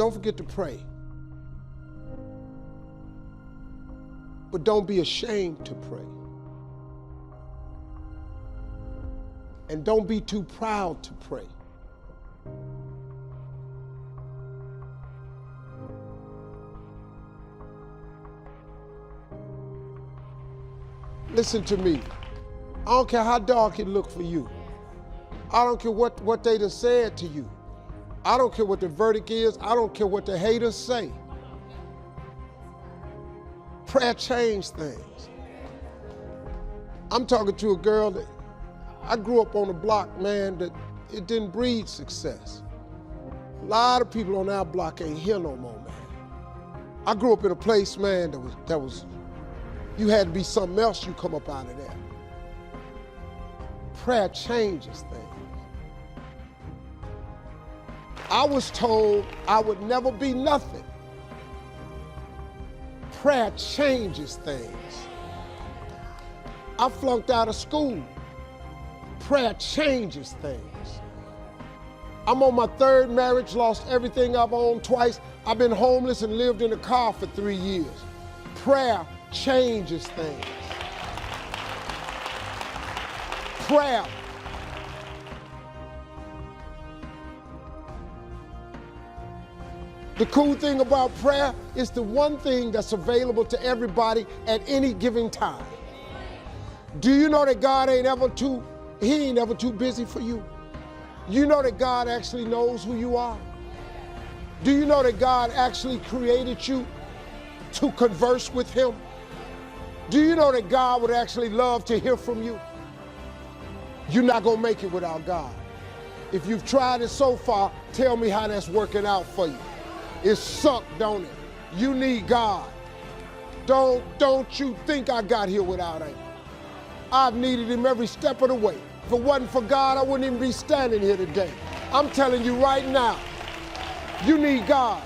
Don't forget to pray. But don't be ashamed to pray. And don't be too proud to pray. Listen to me. I don't care how dark it look for you. I don't care what they done said to you. I don't care what the verdict is. I don't care what the haters say. Prayer changed things. I'm talking to a girl that I grew up on a block, man, that it didn't breed success. A lot of people on our block ain't here no more, man. I grew up in a place, man, that was you had to be something else, you come up out of there. Prayer changes things. I was told I would never be nothing. Prayer changes things. I flunked out of school. Prayer changes things. I'm on my third marriage, lost everything I've owned twice. I've been homeless and lived in a car for 3 years. Prayer changes things. Prayer. The cool thing about prayer is the one thing that's available to everybody at any given time. Do you know that God ain't ever too busy for you? You know that God actually knows who you are? Do you know that God actually created you to converse with him? Do you know that God would actually love to hear from you? You're not gonna make it without God. If you've tried it so far, tell me how that's working out for you. It sucked, don't it? You need God. Don't you think I got here without him. I've needed him every step of the way. If it wasn't for God, I wouldn't even be standing here today. I'm telling you right now, you need God.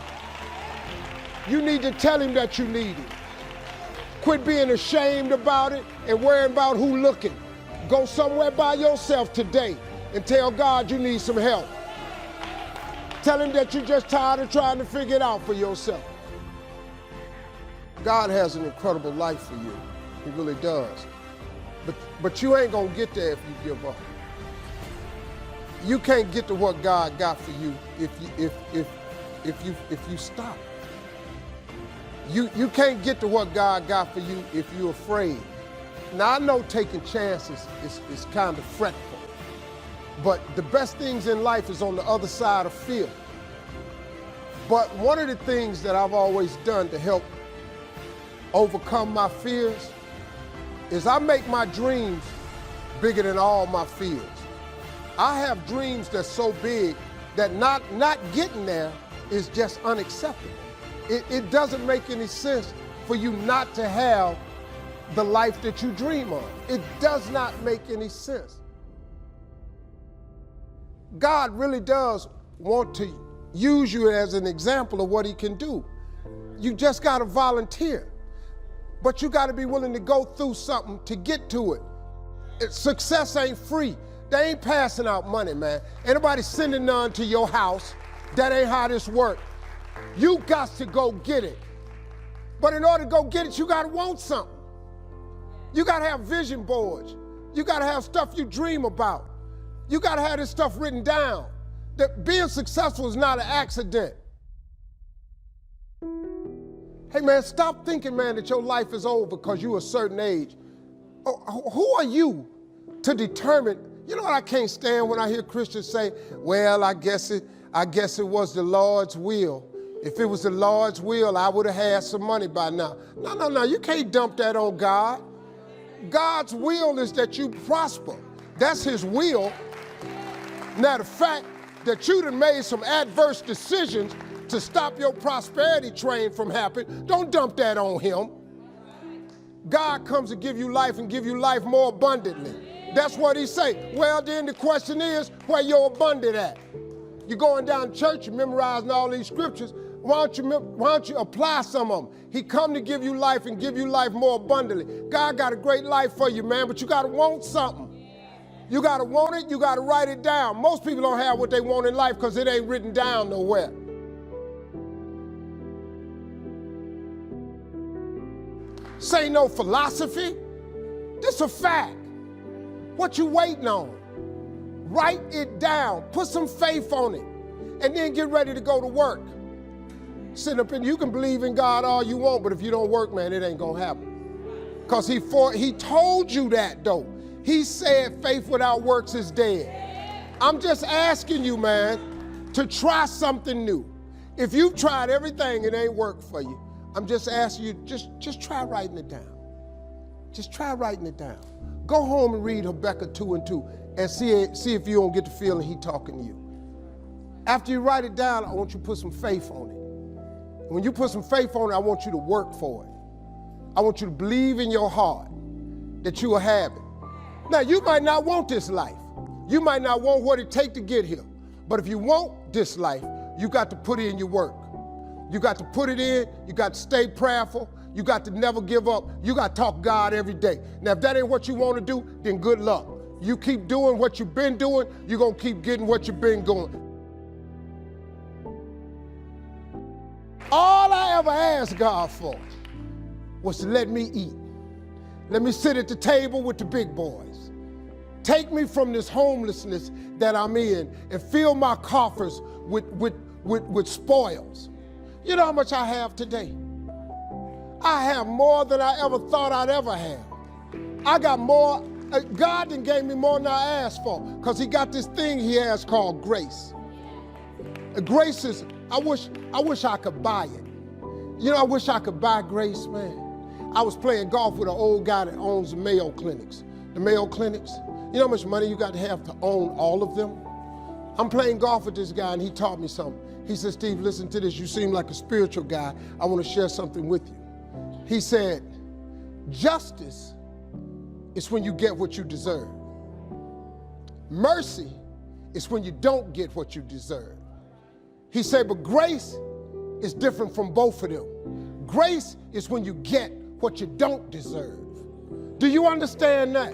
You need to tell him that you need him. Quit being ashamed about it and worrying about who looking. Go somewhere by yourself today and tell God you need some help. Tell him that you're just tired of trying to figure it out for yourself. God has an incredible life for you. He really does. But you ain't gonna get there if you give up. You can't get to what God got for you if you stop. You can't get to what God got for you if you're afraid. Now I know taking chances is kind of fretful, but the best things in life is on the other side of fear. But one of the things that I've always done to help overcome my fears is I make my dreams bigger than all my fears. I have dreams that's so big that not getting there is just unacceptable. It doesn't make any sense for you not to have the life that you dream of. It does not make any sense. God really does want to use you as an example of what he can do. You just got to volunteer. But you got to be willing to go through something to get to it. Success ain't free. They ain't passing out money, man. Anybody sending none to your house. That ain't how this works. You got to go get it. But in order to go get it, you got to want something. You got to have vision boards. You got to have stuff you dream about. You got to have this stuff written down. That being successful is not an accident. Hey man, stop thinking, man, that your life is over because you're a certain age. Who are you to determine? You know what I can't stand when I hear Christians say, well, I guess it was the Lord's will. If it was the Lord's will, I would have had some money by now. No, you can't dump that on God. God's will is that you prosper. That's his will. Now, the fact that you done made some adverse decisions to stop your prosperity train from happening, don't dump that on him. God comes to give you life and give you life more abundantly. That's what he say. Well, then the question is, where your abundant at? You're going down to church, you're memorizing all these scriptures. Why don't you apply some of them? He come to give you life and give you life more abundantly. God got a great life for you, man, but you got to want something. You got to want it, you got to write it down. Most people don't have what they want in life because it ain't written down nowhere. This ain't no philosophy. This a fact. What you waiting on? Write it down. Put some faith on it. And then get ready to go to work. Sit up and you can believe in God all you want, but if you don't work, man, it ain't gonna happen. Because he told you that though. He said faith without works is dead. I'm just asking you, man, to try something new. If you've tried everything, it ain't worked for you. I'm just asking you, just try writing it down. Just try writing it down. Go home and read Habakkuk 2:2 and see if you don't get the feeling he talking to you. After you write it down, I want you to put some faith on it. When you put some faith on it, I want you to work for it. I want you to believe in your heart that you will have it. Now, you might not want this life. You might not want what it takes to get here. But if you want this life, you got to put in your work. You got to put it in. You got to stay prayerful. You got to never give up. You got to talk to God every day. Now, if that ain't what you want to do, then good luck. You keep doing what you've been doing, you're going to keep getting what you've been doing. All I ever asked God for was to let me eat. Let me sit at the table with the big boys. Take me from this homelessness that I'm in and fill my coffers with spoils. You know how much I have today? I have more than I ever thought I'd ever have. I got more. God done gave me more than I asked for because he got this thing he has called grace. Grace is, I wish I could buy it. You know, I wish I could buy grace, man. I was playing golf with an old guy that owns the Mayo Clinics. The Mayo Clinics, you know how much money you got to have to own all of them? I'm playing golf with this guy and he taught me something. He said, Steve, listen to this. You seem like a spiritual guy. I want to share something with you. He said, justice is when you get what you deserve. Mercy is when you don't get what you deserve. He said, but grace is different from both of them. Grace is when you get what you don't deserve. Do you understand that?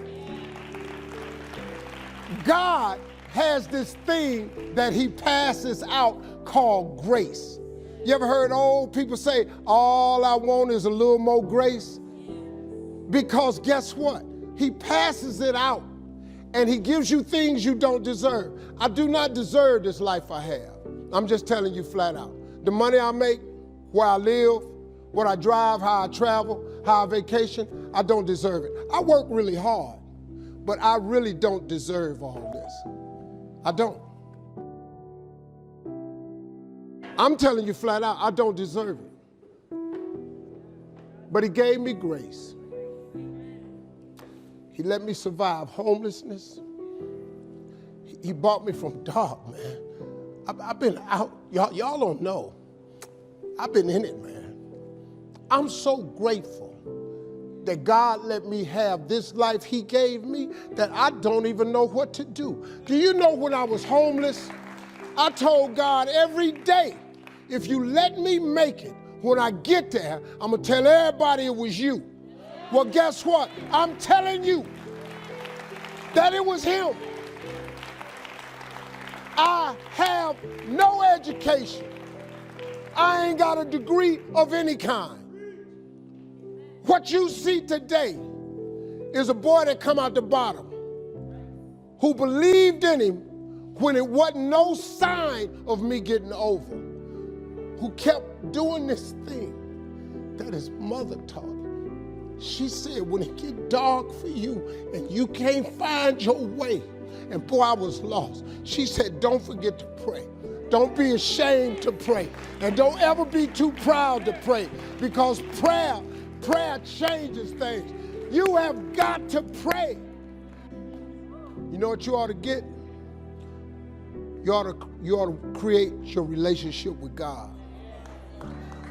God has this thing that he passes out called grace. You ever heard old people say, all I want is a little more grace? Because guess what? He passes it out and he gives you things you don't deserve. I do not deserve this life I have. I'm just telling you flat out. The money I make, where I live, what I drive, how I travel, how I vacation, I don't deserve it. I work really hard, but I really don't deserve all this. I don't. I'm telling you flat out, I don't deserve it. But he gave me grace. He let me survive homelessness. He brought me from dark, man. I've been out, y'all don't know. I've been in it, man. I'm so grateful that God let me have this life he gave me that I don't even know what to do. Do you know when I was homeless, I told God every day, if you let me make it, when I get there, I'm gonna tell everybody it was you. Well, guess what? I'm telling you that it was him. I have no education. I ain't got a degree of any kind. What you see today is a boy that come out the bottom who believed in him when it wasn't no sign of me getting over, who kept doing this thing that his mother taught him. She said, when it get dark for you and you can't find your way, and boy, I was lost. She said, don't forget to pray. Don't be ashamed to pray. And don't ever be too proud to pray, because prayer changes things. You have got to pray. You know what you ought to get? You ought to create your relationship with God.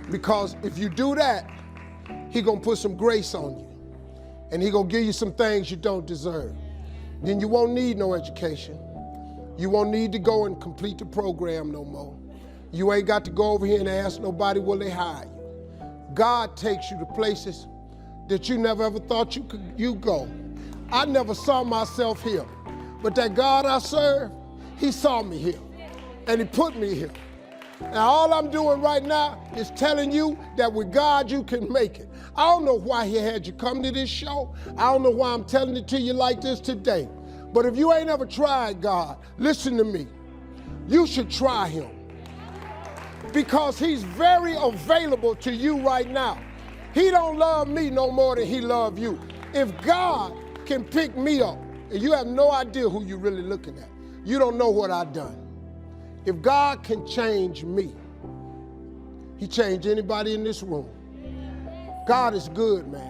Because if you do that, he's going to put some grace on you. And he's going to give you some things you don't deserve. Then you won't need no education. You won't need to go and complete the program no more. You ain't got to go over here and ask nobody, will they hire you? God takes you to places that you never ever thought you go. I never saw myself here. But that God I serve, he saw me here. And he put me here. Now, all I'm doing right now is telling you that with God, you can make it. I don't know why he had you come to this show. I don't know why I'm telling it to you like this today. But if you ain't ever tried God, listen to me. You should try him. Because he's very available to you right now. He don't love me no more than he love you. If God can pick me up, and you have no idea who you're really looking at. You don't know what I've done. If God can change me, he changed anybody in this room. God is good, man.